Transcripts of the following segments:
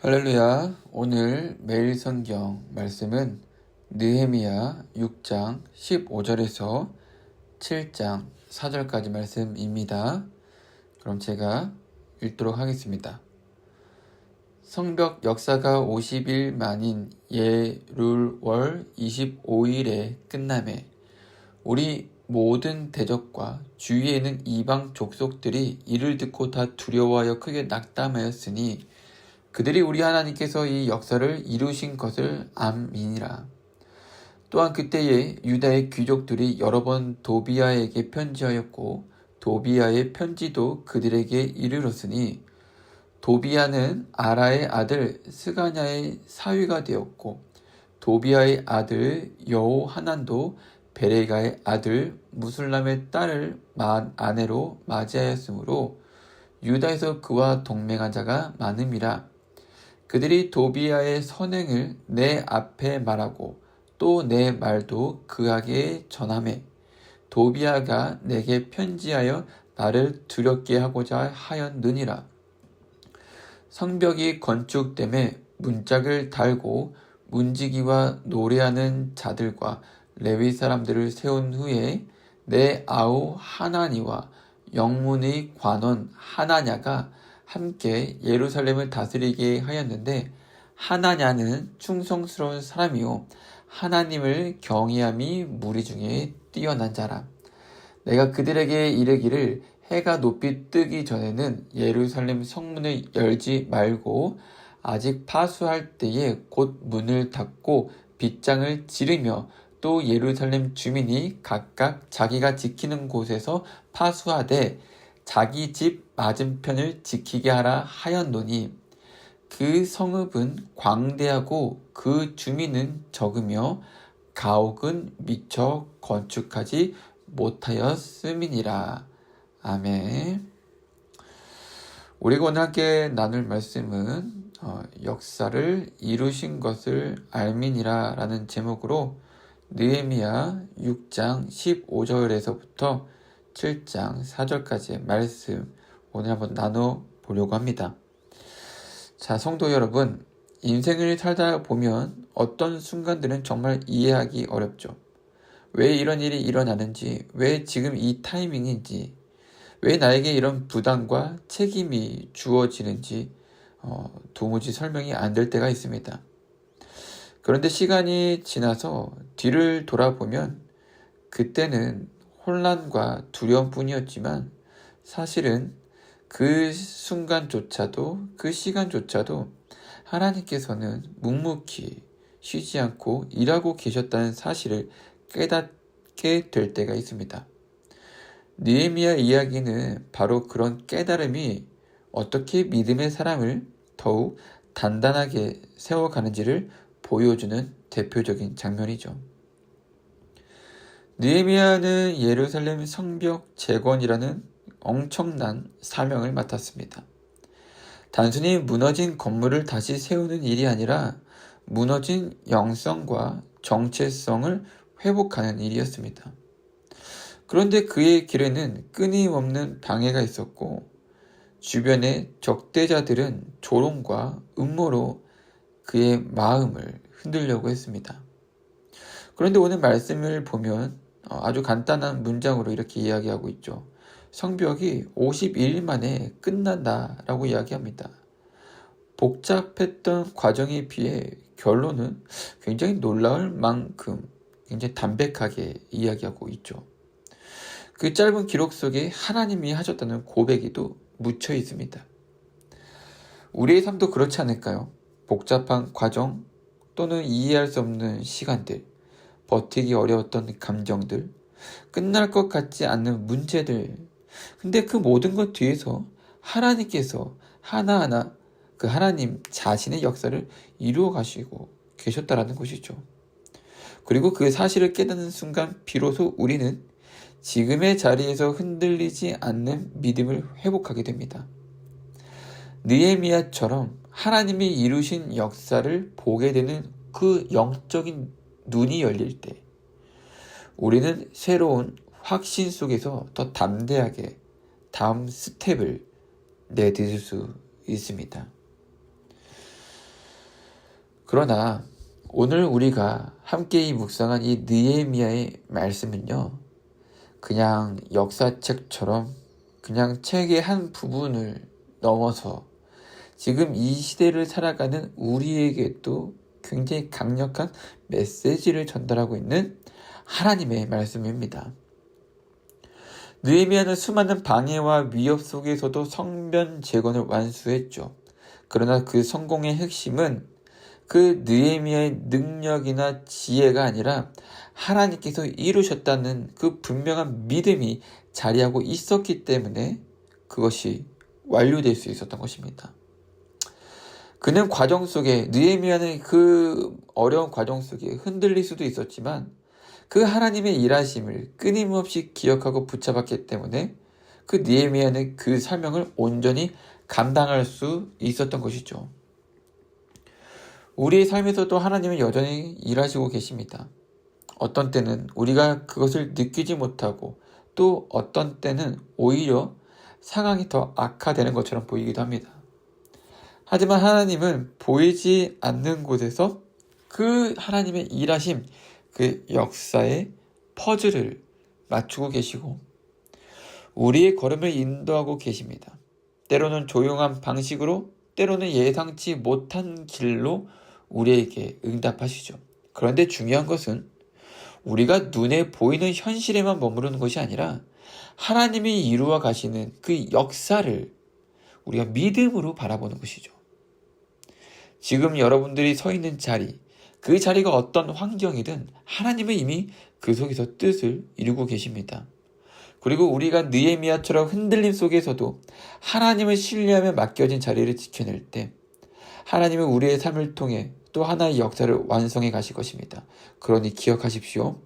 할렐루야. 오늘 매일 성경 말씀은 느헤미야 6장 15절에서 7장 4절까지 말씀입니다. 그럼 제가 읽도록 하겠습니다. 성벽 역사가 50일 만인 예룰월 25일에 끝나매 우리 모든 대적과 주위에 있는 이방 족속들이 이를 듣고 다 두려워하여 크게 낙담하였으니 그들이 우리 하나님께서 이 역사를 이루신 것을 암이니라. 또한 그때에 유다의 귀족들이 여러 번 도비아에게 편지하였고 도비아의 편지도 그들에게 이르렀으니 도비아는 아라의 아들 스가냐의 사위가 되었고 도비아의 아들 여호하난도 베레가의 아들 무술람의 딸을 아내로 맞이하였으므로 유다에서 그와 동맹한 자가 많음이라. 그들이 도비아의 선행을 내 앞에 말하고 또 내 말도 그에게 전하매 도비아가 내게 편지하여 나를 두렵게 하고자 하였느니라. 성벽이 건축됨에 문짝을 달고 문지기와 노래하는 자들과 레위 사람들을 세운 후에 내 아우 하나니와 영문의 관원 하나냐가 함께 예루살렘을 다스리게 하였는데 하나냐는 충성스러운 사람이요 하나님을 경외함이 무리 중에 뛰어난 자라. 내가 그들에게 이르기를 해가 높이 뜨기 전에는 예루살렘 성문을 열지 말고 아직 파수할 때에 곧 문을 닫고 빗장을 지르며 또 예루살렘 주민이 각각 자기가 지키는 곳에서 파수하되 자기 집 맞은편을 지키게 하라 하였노니 그 성읍은 광대하고 그 주민은 적으며 가옥은 미처 건축하지 못하였음이니라. 아멘. 우리가 오늘 함께 나눌 말씀은 역사를 이루신 것을 알미니라 라는 제목으로 느헤미야 6장 15절에서부터 7장 4절까지의 말씀 오늘 한번 나눠보려고 합니다. 자, 성도 여러분, 인생을 살다 보면 어떤 순간들은 정말 이해하기 어렵죠. 왜 이런 일이 일어나는지, 왜 지금 이 타이밍인지, 왜 나에게 이런 부담과 책임이 주어지는지 도무지 설명이 안 될 때가 있습니다. 그런데 시간이 지나서 뒤를 돌아보면 그때는 혼란과 두려움뿐이었지만 사실은 그 순간조차도 그 시간조차도 하나님께서는 묵묵히 쉬지 않고 일하고 계셨다는 사실을 깨닫게 될 때가 있습니다. 느헤미야 이야기는 바로 그런 깨달음이 어떻게 믿음의 사람을 더욱 단단하게 세워가는지를 보여주는 대표적인 장면이죠. 느헤미야는 예루살렘 성벽 재건이라는 엄청난 사명을 맡았습니다. 단순히 무너진 건물을 다시 세우는 일이 아니라 무너진 영성과 정체성을 회복하는 일이었습니다. 그런데 그의 길에는 끊임없는 방해가 있었고 주변의 적대자들은 조롱과 음모로 그의 마음을 흔들려고 했습니다. 그런데 오늘 말씀을 보면 아주 간단한 문장으로 이렇게 이야기하고 있죠. 성벽이 51일 만에 끝난다라고 이야기합니다. 복잡했던 과정에 비해 결론은 굉장히 놀라울 만큼 굉장히 담백하게 이야기하고 있죠. 그 짧은 기록 속에 하나님이 하셨다는 고백이 또 묻혀 있습니다. 우리의 삶도 그렇지 않을까요? 복잡한 과정 또는 이해할 수 없는 시간들, 버티기 어려웠던 감정들, 끝날 것 같지 않는 문제들. 근데 그 모든 것 뒤에서 하나님께서 하나하나 그 하나님 자신의 역사를 이루어 가시고 계셨다라는 것이죠. 그리고 그 사실을 깨닫는 순간 비로소 우리는 지금의 자리에서 흔들리지 않는 믿음을 회복하게 됩니다. 느헤미야처럼 하나님이 이루신 역사를 보게 되는 그 영적인 눈이 열릴 때 우리는 새로운 확신 속에서 더 담대하게 다음 스텝을 내딛을 수 있습니다. 그러나 오늘 우리가 함께 묵상한 이 느헤미야의 말씀은요, 그냥 역사책처럼 그냥 책의 한 부분을 넘어서 지금 이 시대를 살아가는 우리에게도 굉장히 강력한 메시지를 전달하고 있는 하나님의 말씀입니다. 느헤미야는 수많은 방해와 위협 속에서도 성전 재건을 완수했죠. 그러나 그 성공의 핵심은 그 느헤미야의 능력이나 지혜가 아니라 하나님께서 이루셨다는 그 분명한 믿음이 자리하고 있었기 때문에 그것이 완료될 수 있었던 것입니다. 그는 과정 속에, 느헤미야는 그 어려운 과정 속에 흔들릴 수도 있었지만 그 하나님의 일하심을 끊임없이 기억하고 붙잡았기 때문에 그 느헤미야는 그 사명을 온전히 감당할 수 있었던 것이죠. 우리의 삶에서도 하나님은 여전히 일하시고 계십니다. 어떤 때는 우리가 그것을 느끼지 못하고 또 어떤 때는 오히려 상황이 더 악화되는 것처럼 보이기도 합니다. 하지만 하나님은 보이지 않는 곳에서 그 하나님의 일하심, 그 역사의 퍼즐을 맞추고 계시고 우리의 걸음을 인도하고 계십니다. 때로는 조용한 방식으로, 때로는 예상치 못한 길로 우리에게 응답하시죠. 그런데 중요한 것은 우리가 눈에 보이는 현실에만 머무르는 것이 아니라 하나님이 이루어 가시는 그 역사를 우리가 믿음으로 바라보는 것이죠. 지금 여러분들이 서 있는 자리, 그 자리가 어떤 환경이든 하나님은 이미 그 속에서 뜻을 이루고 계십니다. 그리고 우리가 느헤미야처럼 흔들림 속에서도 하나님을 신뢰하며 맡겨진 자리를 지켜낼 때 하나님은 우리의 삶을 통해 또 하나의 역사를 완성해 가실 것입니다. 그러니 기억하십시오.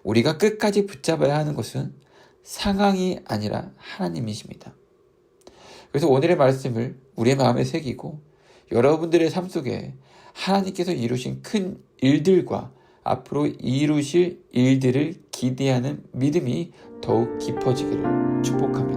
우리가 끝까지 붙잡아야 하는 것은 상황이 아니라 하나님이십니다. 그래서 오늘의 말씀을 우리의 마음에 새기고 여러분들의 삶 속에 하나님께서 이루신 큰 일들과 앞으로 이루실 일들을 기대하는 믿음이 더욱 깊어지기를 축복합니다.